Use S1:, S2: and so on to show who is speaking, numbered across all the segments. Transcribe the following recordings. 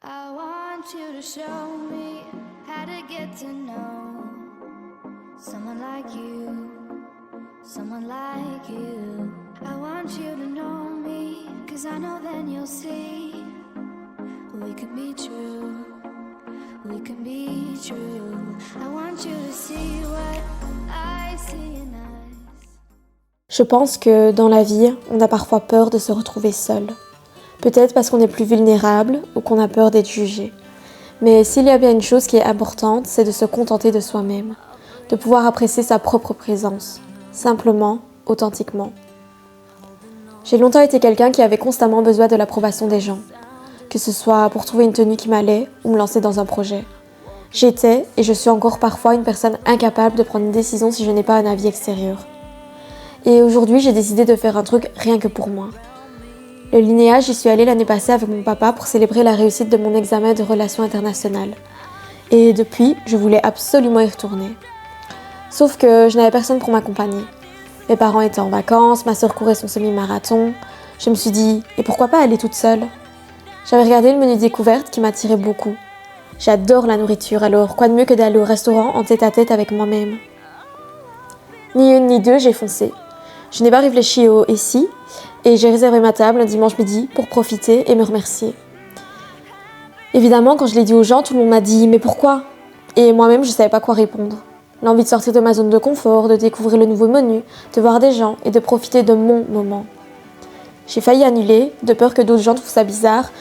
S1: I want you to show me how to get to know someone like you, someone like you. I want you to know me, 'cause I know then you'll see we can be true, we can be true. I want you to see what I see in us.
S2: Je pense que dans la vie, on a parfois peur de se retrouver seul. Peut-être parce qu'on est plus vulnérable ou qu'on a peur d'être jugé. Mais s'il y a bien une chose qui est importante, c'est de se contenter de soi-même, de pouvoir apprécier sa propre présence, simplement, authentiquement. J'ai longtemps été quelqu'un qui avait constamment besoin de l'approbation des gens, que ce soit pour trouver une tenue qui m'allait ou me lancer dans un projet. J'étais et je suis encore parfois une personne incapable de prendre une décision si je n'ai pas un avis extérieur. Et aujourd'hui, j'ai décidé de faire un truc rien que pour moi. Le Linéa, j'y suis allée l'année passée avec mon papa pour célébrer la réussite de mon examen de relations internationales. Et depuis, je voulais absolument y retourner. Sauf que je n'avais personne pour m'accompagner. Mes parents étaient en vacances, ma sœur courait son semi-marathon. Je me suis dit, et pourquoi pas aller toute seule ? J'avais regardé le menu découverte qui m'attirait beaucoup. J'adore la nourriture, alors quoi de mieux que d'aller au restaurant en tête-à-tête avec moi-même ? Ni une ni deux, j'ai foncé. Je n'ai pas réfléchi au « et si ?» et j'ai réservé ma table un dimanche midi pour profiter et me remercier. Évidemment, quand je l'ai dit aux gens, tout le monde m'a dit « mais pourquoi ?» Et moi-même, je ne savais pas quoi répondre. L'envie de sortir de ma zone de confort, de découvrir le nouveau menu, de voir des gens et de profiter de mon moment. J'ai failli annuler, de peur que d'autres gens trouvent ça bizarre,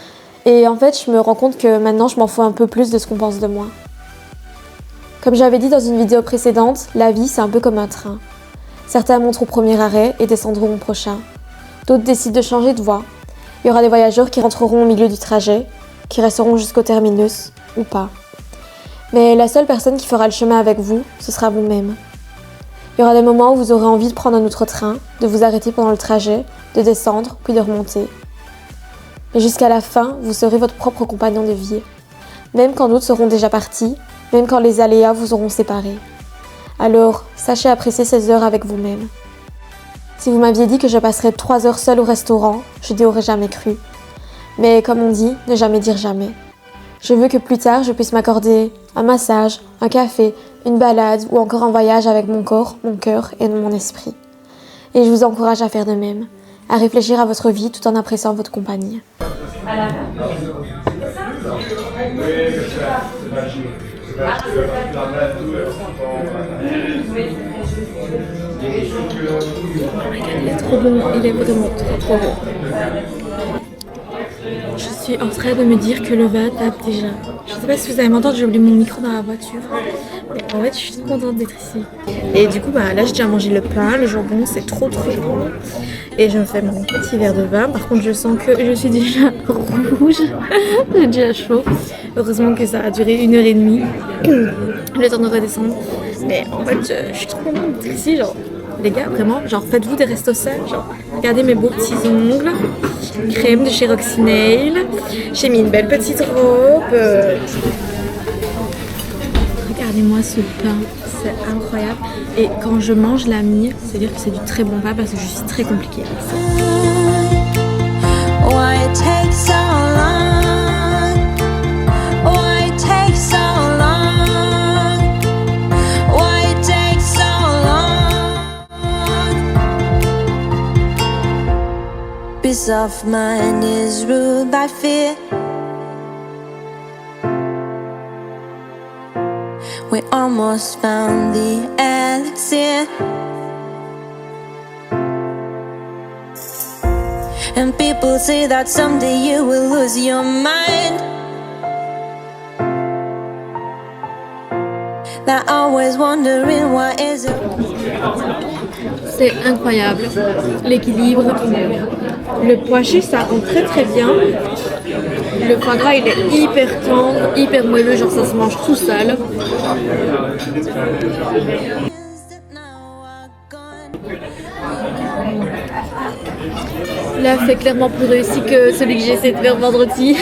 S2: et en fait, je me rends compte que maintenant, je m'en fous un peu plus de ce qu'on pense de moi. Comme j'avais dit dans une vidéo précédente, la vie, c'est un peu comme un train. Certains montent au premier arrêt et descendront au prochain. D'autres décident de changer de voie. Il y aura des voyageurs qui rentreront au milieu du trajet, qui resteront jusqu'au terminus, ou pas. Mais la seule personne qui fera le chemin avec vous, ce sera vous-même. Il y aura des moments où vous aurez envie de prendre un autre train, de vous arrêter pendant le trajet, de descendre, puis de remonter. Mais jusqu'à la fin, vous serez votre propre compagnon de vie. Même quand d'autres seront déjà partis, même quand les aléas vous auront séparés. Alors, sachez apprécier ces heures avec vous-même. Si vous m'aviez dit que je passerais 3 heures seule au restaurant, je n'y aurais jamais cru. Mais comme on dit, ne jamais dire jamais. Je veux que plus tard, je puisse m'accorder un massage, un café, une balade ou encore un voyage avec mon corps, mon cœur et mon esprit. Et je vous encourage à faire de même, à réfléchir à votre vie tout en appréciant votre compagnie. Il est trop bon, il est vraiment trop bon. Je suis en train de me dire que le vin tape déjà. Je sais pas si vous avez entendu, j'ai oublié mon micro dans la voiture. Mais en fait, je suis trop contente d'être ici. Et du coup, là, j'ai déjà mangé le pain, le jambon, c'est trop bon. Et je me fais mon petit verre de vin. Par contre, je sens que je suis déjà rouge. J'ai déjà chaud. Heureusement que ça a duré 1h30. Le temps de redescendre. Mais en fait, je suis trop contente d'être ici. Genre, les gars, vraiment, genre, faites-vous des restos sains. Genre, regardez mes beaux petits ongles. Crème de chez Roxy Nail. J'ai mis une belle petite robe. Regardez-moi ce pain, c'est incroyable. Et quand je mange la mie, c'est-à-dire que c'est du très bon pain parce que je suis très compliquée avec ça.
S3: Peace of mind is ruled by fear. We almost found the elixir, and people say that someday you will lose your mind. They're always wondering why is it.
S2: C'est incroyable, l'équilibre. Le pois chiche, ça rend très bien. Le foie gras, il est hyper tendre, hyper moelleux, genre ça se mange tout seul. Là, c'est clairement plus réussi que celui que j'ai essayé de faire vendredi.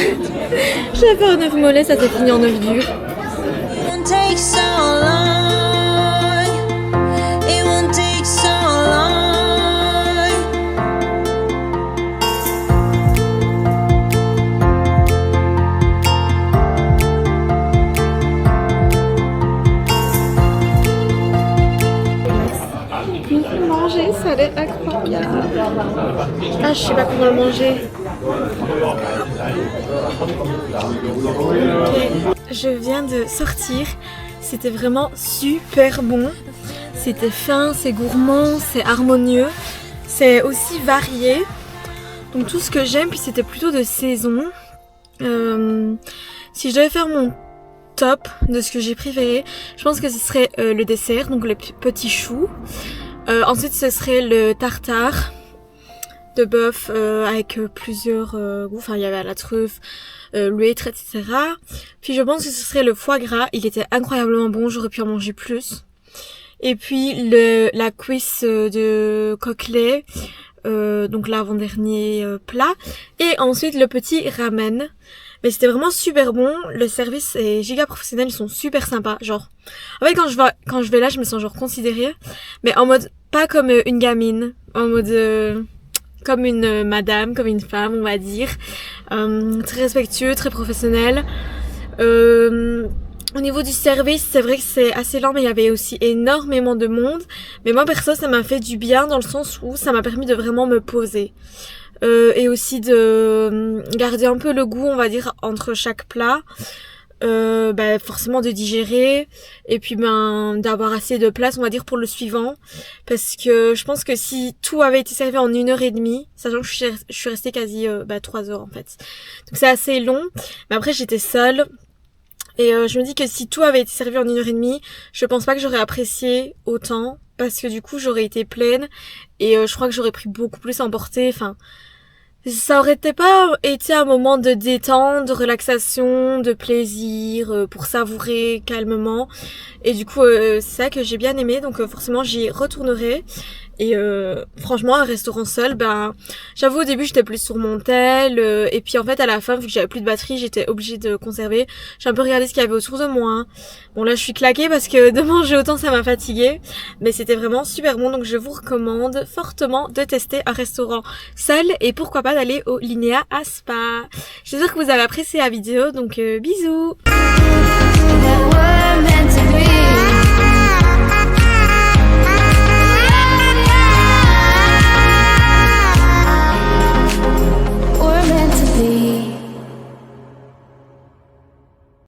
S2: J'avais fait un œuf mollet, ça s'est fini en œuf dur. a l'air incroyable. Ah, je sais pas comment le manger. Ok, je viens de sortir. C'était vraiment super bon. C'était fin, c'est gourmand, c'est harmonieux. C'est aussi varié. Donc tout ce que j'aime, puis c'était plutôt de saison. Si je devais faire mon top de ce que j'ai préféré, je pense que ce serait le dessert, donc le petit chou. Ensuite ce serait le tartare de bœuf avec plusieurs goûts, enfin il y avait la truffe, l'huître, etc. Puis je pense que ce serait le foie gras, il était incroyablement bon, j'aurais pu en manger plus. Et puis la cuisse de coquelet, donc l'avant-dernier plat. Et ensuite le petit ramen. Mais c'était vraiment super bon, le service est giga professionnel, ils sont super sympas, genre. En fait quand je vais là, je me sens genre considérée, mais en mode pas comme une gamine, en mode comme une madame, comme une femme, on va dire. Très respectueux, très professionnel. Au niveau du service, c'est vrai que c'est assez lent, mais il y avait aussi énormément de monde. Mais moi perso, ça m'a fait du bien dans le sens où ça m'a permis de vraiment me poser. Et aussi de garder un peu le goût, on va dire, entre chaque plat. Forcément de digérer et puis d'avoir assez de place, on va dire, pour le suivant, parce que je pense que si tout avait été servi en 1h30, sachant que je suis restée quasi 3 heures en fait, donc c'est assez long, mais après j'étais seule et je me dis que si tout avait été servi en 1h30, je pense pas que j'aurais apprécié autant, parce que du coup j'aurais été pleine et je crois que j'aurais pris beaucoup plus à emporter, enfin ça aurait pas été un moment de détente, de relaxation, de plaisir, pour savourer calmement. Et du coup, c'est ça que j'ai bien aimé, donc forcément j'y retournerai. Et franchement, un restaurant seul, j'avoue au début j'étais plus sur mon tel, et puis en fait à la fin, vu que j'avais plus de batterie, j'étais obligée de conserver. J'ai un peu regardé ce qu'il y avait autour de moi. Bon là je suis claquée parce que de manger autant ça m'a fatiguée, mais c'était vraiment super bon, donc je vous recommande fortement de tester un restaurant seul et pourquoi pas d'aller au Linéa à Spa. J'espère que vous avez apprécié la vidéo, donc bisous.
S1: That we're meant